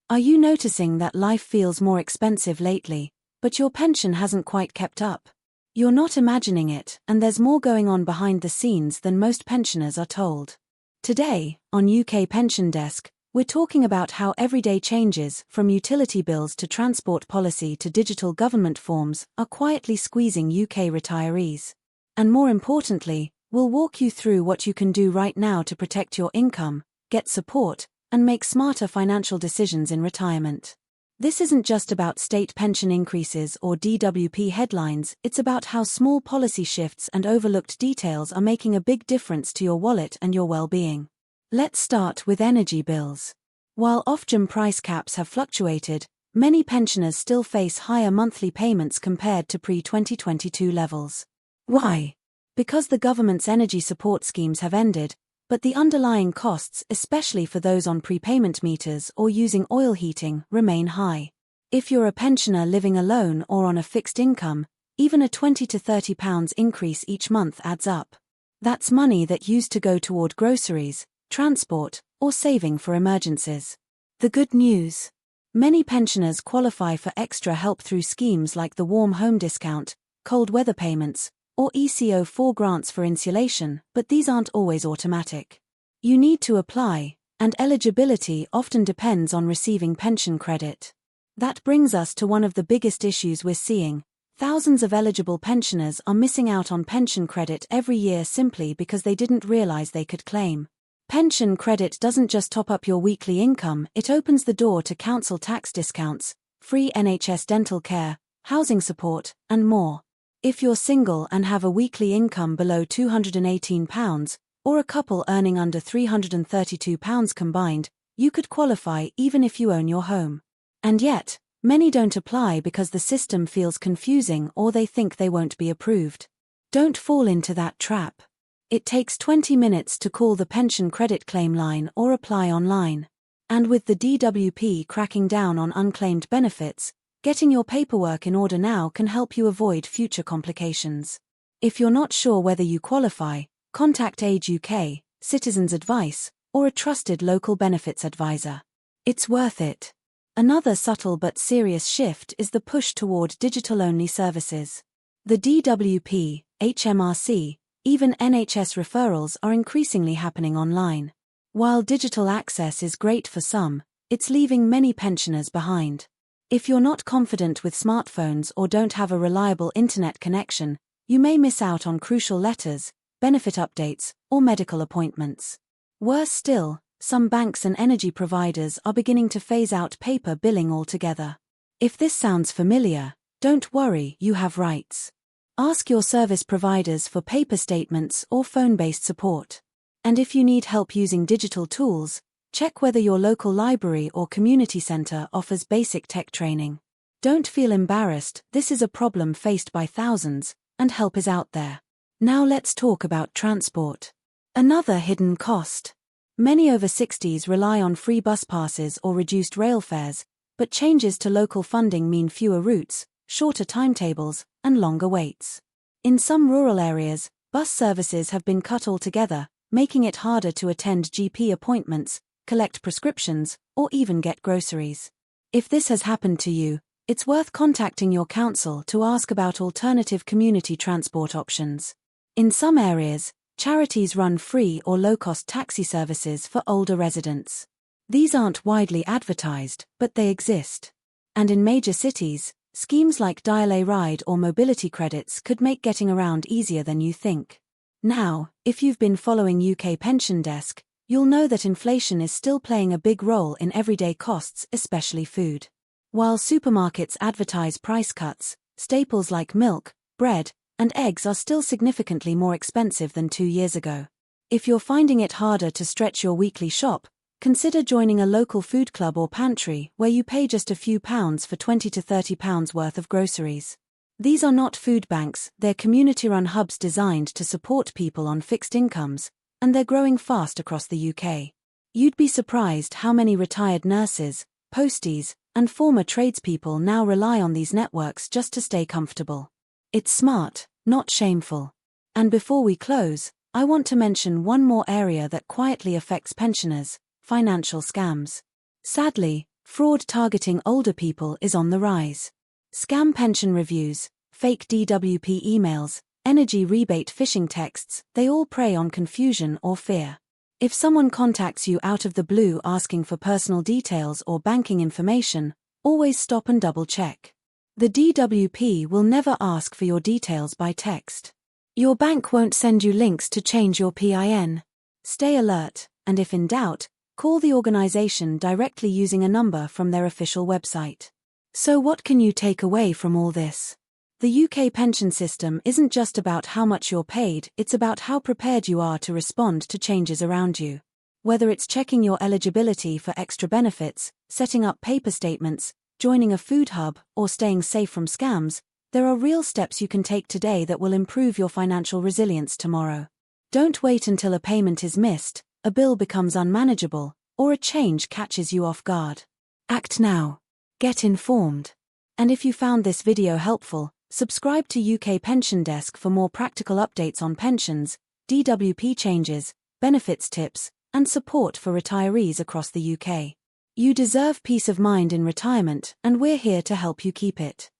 Are you noticing that life feels more expensive lately, but your pension hasn't quite kept up? You're not imagining it, and there's more going on behind the scenes than most pensioners are told. Today, on UK Pension Desk, we're talking about how everyday changes, from utility bills to transport policy to digital government forms, are quietly squeezing UK retirees. And more importantly, we'll walk you through what you can do right now to protect your income, get support, and make smarter financial decisions in retirement. This isn't just about state pension increases or DWP headlines, it's about how small policy shifts and overlooked details are making a big difference to your wallet and your well-being. Let's start with energy bills. While Ofgem price caps have fluctuated, many pensioners still face higher monthly payments compared to pre-2022 levels. Why? Because the government's energy support schemes have ended, but the underlying costs, especially for those on prepayment meters or using oil heating, remain high. If you're a pensioner living alone or on a fixed income, even a £20 to £30 increase each month adds up. That's money that used to go toward groceries, transport, or saving for emergencies. The good news: many pensioners qualify for extra help through schemes like the Warm Home Discount, cold weather payments, or ECO4 grants for insulation, but these aren't always automatic. You need to apply, and eligibility often depends on receiving pension credit. That brings us to one of the biggest issues we're seeing. Thousands of eligible pensioners are missing out on pension credit every year simply because they didn't realize they could claim. Pension credit doesn't just top up your weekly income, it opens the door to council tax discounts, free NHS dental care, housing support, and more. If you're single and have a weekly income below £218, or a couple earning under £332 combined, you could qualify even if you own your home. And yet, many don't apply because the system feels confusing or they think they won't be approved. Don't fall into that trap. It takes 20 minutes to call the pension credit claim line or apply online. And with the DWP cracking down on unclaimed benefits, getting your paperwork in order now can help you avoid future complications. If you're not sure whether you qualify, contact Age UK, Citizens Advice, or a trusted local benefits advisor. It's worth it. Another subtle but serious shift is the push toward digital-only services. The DWP, HMRC, even NHS referrals are increasingly happening online. While digital access is great for some, it's leaving many pensioners behind. If you're not confident with smartphones or don't have a reliable internet connection, you may miss out on crucial letters, benefit updates, or medical appointments. Worse still, some banks and energy providers are beginning to phase out paper billing altogether. If this sounds familiar, don't worry, you have rights. Ask your service providers for paper statements or phone-based support. And if you need help using digital tools, check whether your local library or community center offers basic tech training. Don't feel embarrassed, this is a problem faced by thousands, and help is out there. Now let's talk about transport. Another hidden cost. Many over 60s rely on free bus passes or reduced rail fares, but changes to local funding mean fewer routes, shorter timetables, and longer waits. In some rural areas, bus services have been cut altogether, making it harder to attend GP appointments, collect prescriptions, or even get groceries. If this has happened to you, it's worth contacting your council to ask about alternative community transport options. In some areas, charities run free or low-cost taxi services for older residents. These aren't widely advertised, but they exist. And in major cities, schemes like DVLA ride or mobility credits could make getting around easier than you think. Now, if you've been following UK Pension Desk, you'll know that inflation is still playing a big role in everyday costs, especially food. While supermarkets advertise price cuts, staples like milk, bread, and eggs are still significantly more expensive than 2 years ago. If you're finding it harder to stretch your weekly shop, consider joining a local food club or pantry where you pay just a few pounds for £20 to £30 worth of groceries. These are not food banks, they're community-run hubs designed to support people on fixed incomes, and they're growing fast across the UK. You'd be surprised how many retired nurses, posties, and former tradespeople now rely on these networks just to stay comfortable. It's smart, not shameful. And before we close, I want to mention one more area that quietly affects pensioners: financial scams. Sadly, Fraud targeting older people is on the rise. Scam pension reviews, fake DWP emails, energy rebate phishing texts, they all prey on confusion or fear. If someone contacts you out of the blue asking for personal details or banking information, always stop and double-check. The DWP will never ask for your details by text. Your bank won't send you links to change your PIN. Stay alert, and if in doubt, call the organization directly using a number from their official website. So what can you take away from all this? The UK pension system isn't just about how much you're paid, it's about how prepared you are to respond to changes around you. Whether it's checking your eligibility for extra benefits, setting up paper statements, joining a food hub, or staying safe from scams, there are real steps you can take today that will improve your financial resilience tomorrow. Don't wait until a payment is missed, a bill becomes unmanageable, or a change catches you off guard. Act now. Get informed. And if you found this video helpful, subscribe to UK Pension Desk for more practical updates on pensions, DWP changes, benefits tips, and support for retirees across the UK. You deserve peace of mind in retirement, and we're here to help you keep it.